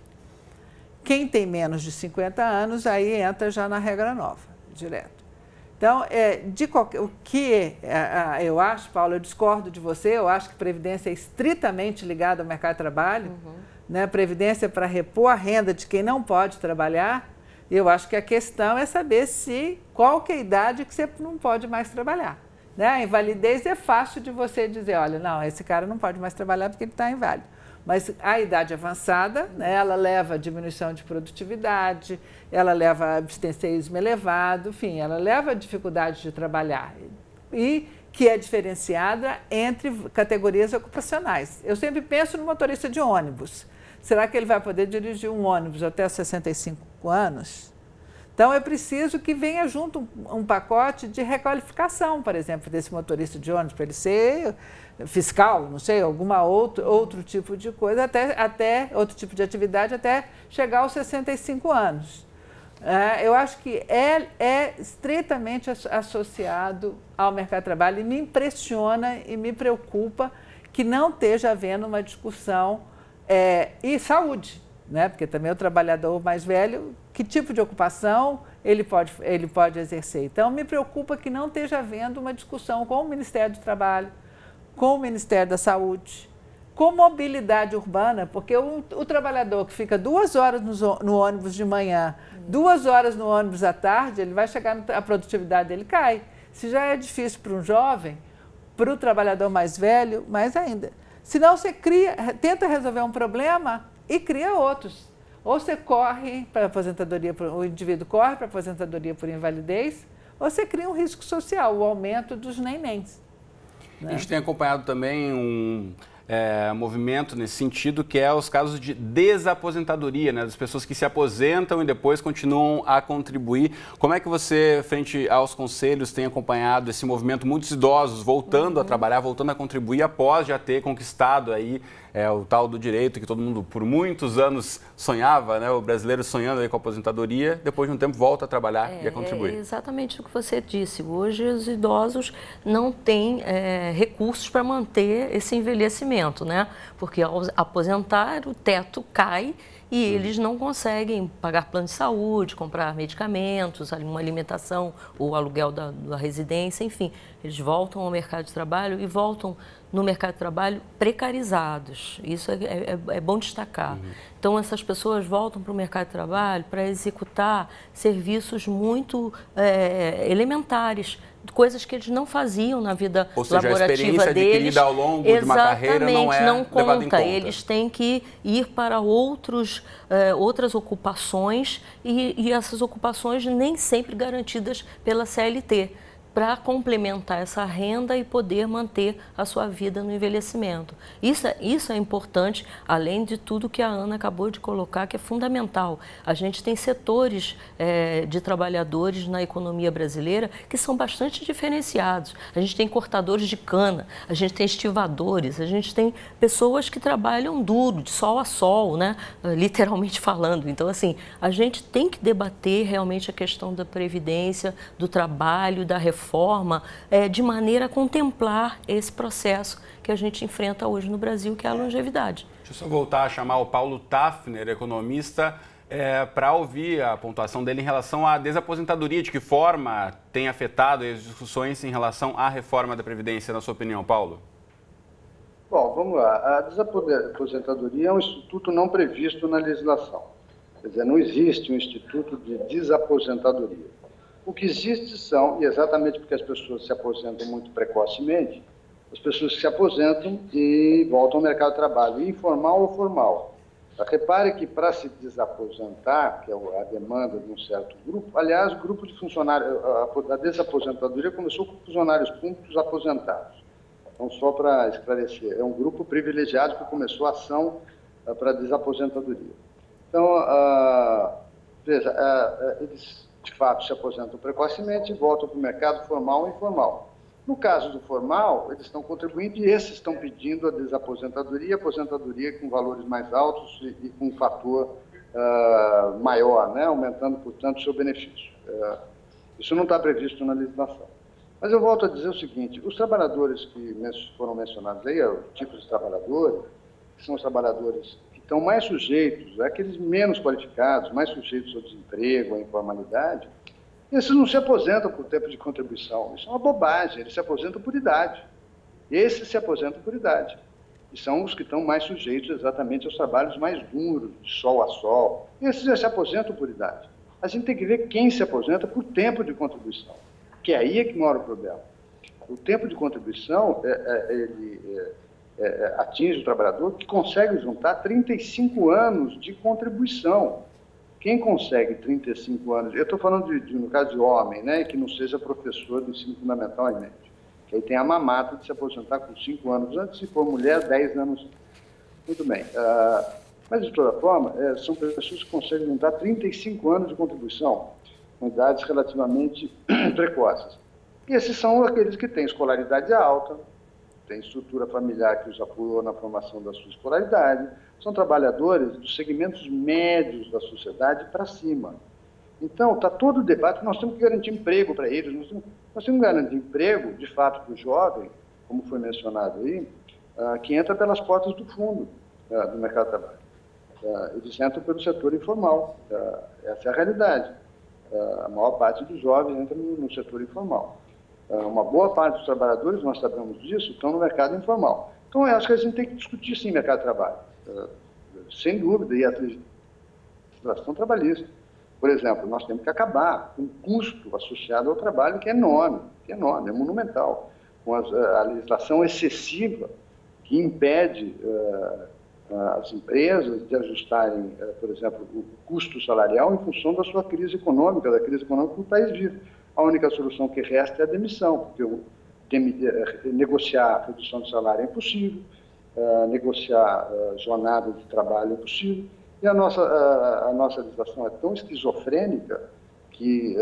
Quem tem menos de 50 anos, aí entra já na regra nova, direto. Então, eu acho, Paulo, eu discordo de você, eu acho que Previdência é estritamente ligada ao mercado de trabalho, né? Previdência para repor a renda de quem não pode trabalhar. Eu acho que a questão é saber qual que é a idade que você não pode mais trabalhar. Né? A invalidez é fácil de você dizer, olha, não, esse cara não pode mais trabalhar porque ele está inválido. Mas a idade avançada, né, ela leva a diminuição de produtividade, ela leva a abstencionismo elevado, enfim, ela leva a dificuldade de trabalhar. E que é diferenciada entre categorias ocupacionais. Eu sempre penso no motorista de ônibus. Será que ele vai poder dirigir um ônibus até os 65 anos? Então, é preciso que venha junto um pacote de requalificação, por exemplo, desse motorista de ônibus, para ele ser fiscal, não sei, outro tipo de coisa, até outro tipo de atividade, até chegar aos 65 anos. Eu acho que é estritamente associado ao mercado de trabalho e me impressiona e me preocupa que não esteja havendo uma discussão e saúde, né? Porque também o trabalhador mais velho, que tipo de ocupação ele pode exercer. Então, me preocupa que não esteja havendo uma discussão com o Ministério do Trabalho, com o Ministério da Saúde, com mobilidade urbana, porque o trabalhador que fica 2 horas no ônibus de manhã, 2 horas no ônibus à tarde, ele vai chegar, a produtividade dele cai. Se já é difícil para um jovem, para o trabalhador mais velho, mais ainda. Senão você tenta resolver um problema e cria outros. Ou você corre para a aposentadoria, o indivíduo corre para a aposentadoria por invalidez, ou você cria um risco social, o aumento dos nenéns. A gente tem acompanhado também um movimento nesse sentido, que é os casos de desaposentadoria, né, das pessoas que se aposentam e depois continuam a contribuir. Como é que você, frente aos conselhos, tem acompanhado esse movimento? Muitos idosos voltando a trabalhar, voltando a contribuir após já ter conquistado aí o tal do direito que todo mundo por muitos anos sonhava, né? O brasileiro sonhando aí com a aposentadoria, depois de um tempo volta a trabalhar e a contribuir. É exatamente o que você disse. Hoje os idosos não têm recursos para manter esse envelhecimento, né? Porque ao aposentar o teto cai e eles não conseguem pagar plano de saúde, comprar medicamentos, uma alimentação, o aluguel da residência, enfim. Eles voltam ao mercado de trabalho e voltam no mercado de trabalho precarizados. Isso é bom destacar. Então, essas pessoas voltam para o mercado de trabalho para executar serviços muito elementares, coisas que eles não faziam na vida laborativa deles. Ou seja, a experiência adquirida ao longo de uma carreira não é levada em conta. Eles têm que ir para outras ocupações e essas ocupações nem sempre garantidas pela CLT, para complementar essa renda e poder manter a sua vida no envelhecimento. Isso é importante, além de tudo que a Ana acabou de colocar, que é fundamental. A gente tem setores de trabalhadores na economia brasileira que são bastante diferenciados. A gente tem cortadores de cana, a gente tem estivadores, a gente tem pessoas que trabalham duro, de sol a sol, né? Literalmente falando. Então, assim, a gente tem que debater realmente a questão da previdência, do trabalho, da reforma, de maneira a contemplar esse processo que a gente enfrenta hoje no Brasil, que é a longevidade. Deixa eu só voltar a chamar o Paulo Tafner, economista, para ouvir a pontuação dele em relação à desaposentadoria, de que forma tem afetado as discussões em relação à reforma da Previdência, na sua opinião, Paulo? Bom, vamos lá. A desaposentadoria é um instituto não previsto na legislação. Quer dizer, não existe um instituto de desaposentadoria. O que existe são, e exatamente porque as pessoas se aposentam muito precocemente, as pessoas que se aposentam e voltam ao mercado de trabalho, informal ou formal. Repare que para se desaposentar, que é a demanda de um certo grupo, aliás, grupo de funcionários, a desaposentadoria começou com funcionários públicos aposentados. Então, só para esclarecer, é um grupo privilegiado que começou a ação para desaposentadoria. Então, veja, eles de fato se aposentam precocemente e voltam para o mercado formal e informal. No caso do formal, eles estão contribuindo e esses estão pedindo a desaposentadoria, aposentadoria com valores mais altos e com um fator maior, né? Aumentando, portanto, o seu benefício. Isso não está previsto na legislação. Mas eu volto a dizer o seguinte, os trabalhadores que foram mencionados aí, os tipos de trabalhadores, que são os trabalhadores que estão mais sujeitos, aqueles menos qualificados, mais sujeitos ao desemprego, à informalidade, esses não se aposentam por tempo de contribuição. Isso é uma bobagem, eles se aposentam por idade. Esses se aposentam por idade. E são os que estão mais sujeitos exatamente aos trabalhos mais duros, de sol a sol. Esses já se aposentam por idade. A gente tem que ver quem se aposenta por tempo de contribuição, que aí é que mora o problema. O tempo de contribuição, atinge o trabalhador que consegue juntar 35 anos de contribuição. Quem consegue 35 anos, eu estou falando no caso de homem, né, que não seja professor do ensino fundamental e médio, que aí tem a mamata de se aposentar com 5 anos antes, se for mulher, 10 anos antes. Muito bem. Mas, de toda forma, são pessoas que conseguem juntar 35 anos de contribuição, com idades relativamente precoces. E esses são aqueles que têm escolaridade alta, têm estrutura familiar que os apoiou na formação da sua escolaridade, são trabalhadores dos segmentos médios da sociedade para cima. Então, está todo o debate, nós temos que garantir emprego para eles, nós temos que garantir emprego, de fato, para o jovem, como foi mencionado aí, que entra pelas portas do fundo do mercado de trabalho. Eles entram pelo setor informal, essa é a realidade. A maior parte dos jovens entra no setor informal. Uma boa parte dos trabalhadores, nós sabemos disso, estão no mercado informal. Então, eu acho que a gente tem que discutir, sim, mercado de trabalho, sem dúvida, e a legislação trabalhista. Por exemplo, nós temos que acabar com o custo associado ao trabalho, que é enorme, é monumental, com a legislação excessiva que impede as empresas de ajustarem, por exemplo, o custo salarial em função da sua crise econômica, da crise econômica que o país vive. A única solução que resta é a demissão, porque negociar a redução de salário é impossível, negociar jornada de trabalho é impossível, e a nossa legislação é tão esquizofrênica que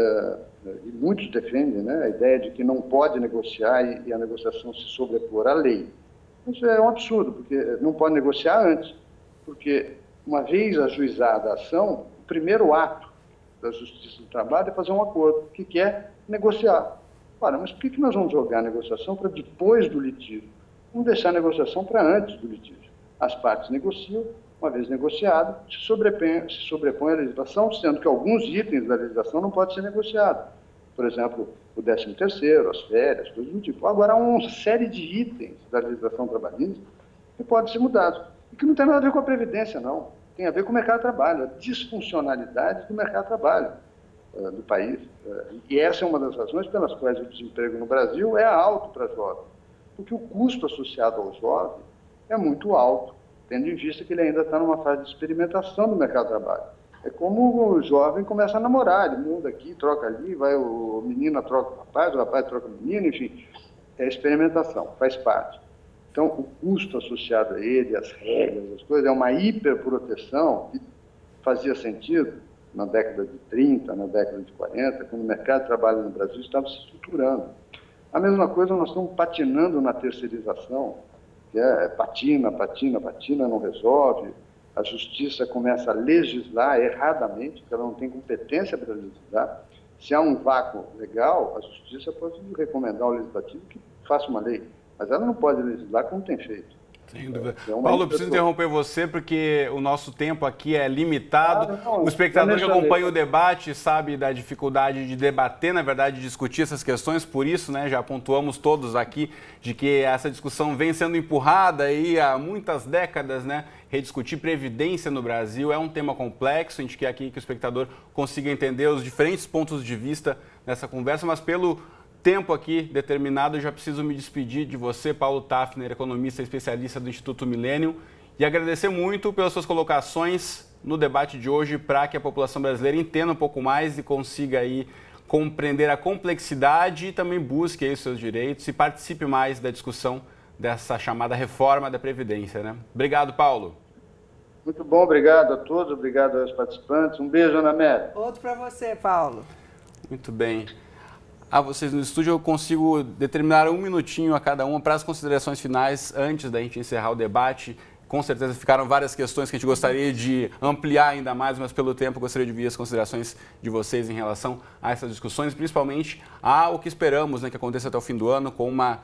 e muitos defendem, né, a ideia de que não pode negociar e a negociação se sobrepor à lei. Isso é um absurdo, porque não pode negociar antes, porque uma vez ajuizada a ação, o primeiro ato da Justiça do Trabalho é fazer um acordo, que é negociar. Ora, mas por que nós vamos jogar a negociação para depois do litígio? Vamos deixar a negociação para antes do litígio. As partes negociam, uma vez negociado, se sobrepõe à legislação, sendo que alguns itens da legislação não podem ser negociados. Por exemplo, o 13º, as férias, coisas do tipo. Agora, há uma série de itens da legislação trabalhista que podem ser mudados. E que não tem nada a ver com a Previdência, não. Tem a ver com o mercado de trabalho, a disfuncionalidade do mercado de trabalho do país. E essa é uma das razões pelas quais o desemprego no Brasil é alto para jovens. Porque o custo associado ao jovem é muito alto, tendo em vista que ele ainda está numa fase de experimentação do mercado de trabalho. É como o jovem começa a namorar, ele muda aqui, troca ali, vai o menino troca o rapaz troca o menino, enfim, é experimentação, faz parte. Então, o custo associado a ele, as regras, as coisas, é uma hiperproteção que fazia sentido na década de 30, na década de 40, quando o mercado de trabalho no Brasil estava se estruturando. A mesma coisa nós estamos patinando na terceirização, que é patina, não resolve. A justiça começa a legislar erradamente, porque ela não tem competência para legislar. Se há um vácuo legal, a justiça pode recomendar ao legislativo que faça uma lei, mas ela não pode legislar como tem feito. Sem dúvida. Paulo, eu preciso interromper você porque o nosso tempo aqui é limitado. O espectador que acompanha o debate sabe da dificuldade de debater, na verdade, de discutir essas questões. Por isso, né, já pontuamos todos aqui de que essa discussão vem sendo empurrada aí há muitas décadas, né? Rediscutir previdência no Brasil é um tema complexo. A gente quer aqui que o espectador consiga entender os diferentes pontos de vista nessa conversa, mas pelo tempo aqui determinado, eu já preciso me despedir de você, Paulo Tafner, economista e especialista do Instituto Millennium, e agradecer muito pelas suas colocações no debate de hoje para que a população brasileira entenda um pouco mais e consiga aí compreender a complexidade e também busque aí os seus direitos e participe mais da discussão dessa chamada reforma da Previdência, né? Obrigado, Paulo. Muito bom, obrigado a todos, obrigado aos participantes. Um beijo, Ana Amélia. Outro para você, Paulo. Muito bem. a vocês no estúdio. Eu consigo determinar um minutinho a cada uma para as considerações finais antes da gente encerrar o debate. Com certeza ficaram várias questões que a gente gostaria de ampliar ainda mais, mas pelo tempo eu gostaria de ouvir as considerações de vocês em relação a essas discussões, principalmente ao que esperamos, né, que aconteça até o fim do ano, com uma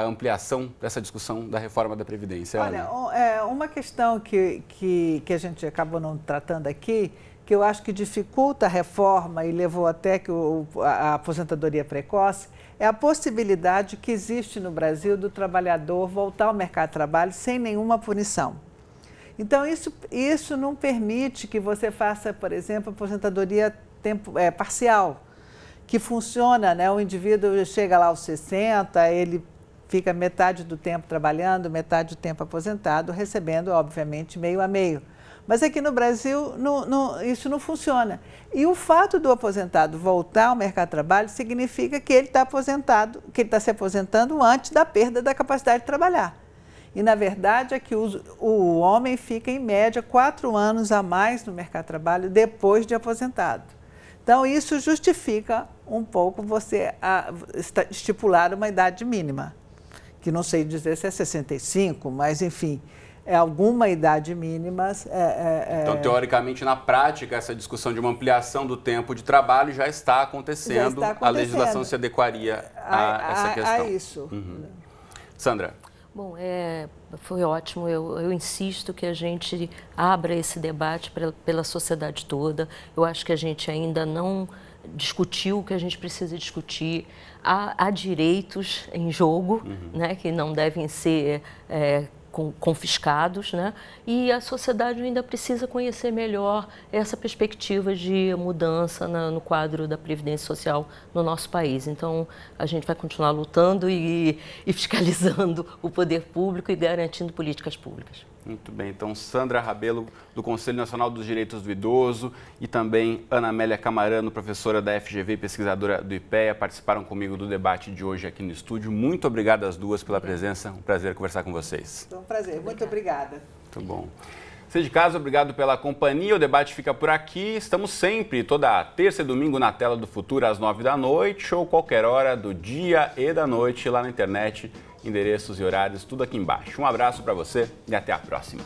ampliação dessa discussão da reforma da Previdência. Olha, uma questão que a gente acabou não tratando aqui, que eu acho que dificulta a reforma e levou até que a aposentadoria precoce, é a possibilidade que existe no Brasil do trabalhador voltar ao mercado de trabalho sem nenhuma punição. Então, isso não permite que você faça, por exemplo, aposentadoria parcial, que funciona, né? O indivíduo chega lá aos 60, ele fica metade do tempo trabalhando, metade do tempo aposentado, recebendo, obviamente, meio a meio. Mas aqui no Brasil isso não funciona. E o fato do aposentado voltar ao mercado de trabalho significa que ele está aposentado, que ele está se aposentando antes da perda da capacidade de trabalhar. E, na verdade, é que o homem fica, em média, 4 anos a mais no mercado de trabalho depois de aposentado. Então, isso justifica um pouco você estipular uma idade mínima, que não sei dizer se é 65, mas, enfim, é alguma idade mínima. Então, teoricamente, na prática, essa discussão de uma ampliação do tempo de trabalho já está acontecendo. A legislação se adequaria a essa questão. A isso. Uhum. Sandra. Bom, foi ótimo. Eu insisto que a gente abra esse debate pela sociedade toda. Eu acho que a gente ainda não discutiu o que a gente precisa discutir. Há direitos em jogo, né, que não devem ser confiscados, né? E a sociedade ainda precisa conhecer melhor essa perspectiva de mudança no quadro da Previdência Social no nosso país. Então, a gente vai continuar lutando e fiscalizando o poder público e garantindo políticas públicas. Muito bem, então Sandra Rabelo, do Conselho Nacional dos Direitos do Idoso, e também Ana Amélia Camarano, professora da FGV e pesquisadora do IPEA, participaram comigo do debate de hoje aqui no estúdio. Muito obrigado às duas pela presença, um prazer conversar com vocês. Foi um prazer, muito obrigada. Muito bom. Você de casa, obrigado pela companhia, o debate fica por aqui. Estamos sempre, toda terça e domingo, na tela do Futuro, às 9 da noite, ou qualquer hora do dia e da noite, lá na internet, endereços e horários, tudo aqui embaixo. Um abraço para você e até a próxima.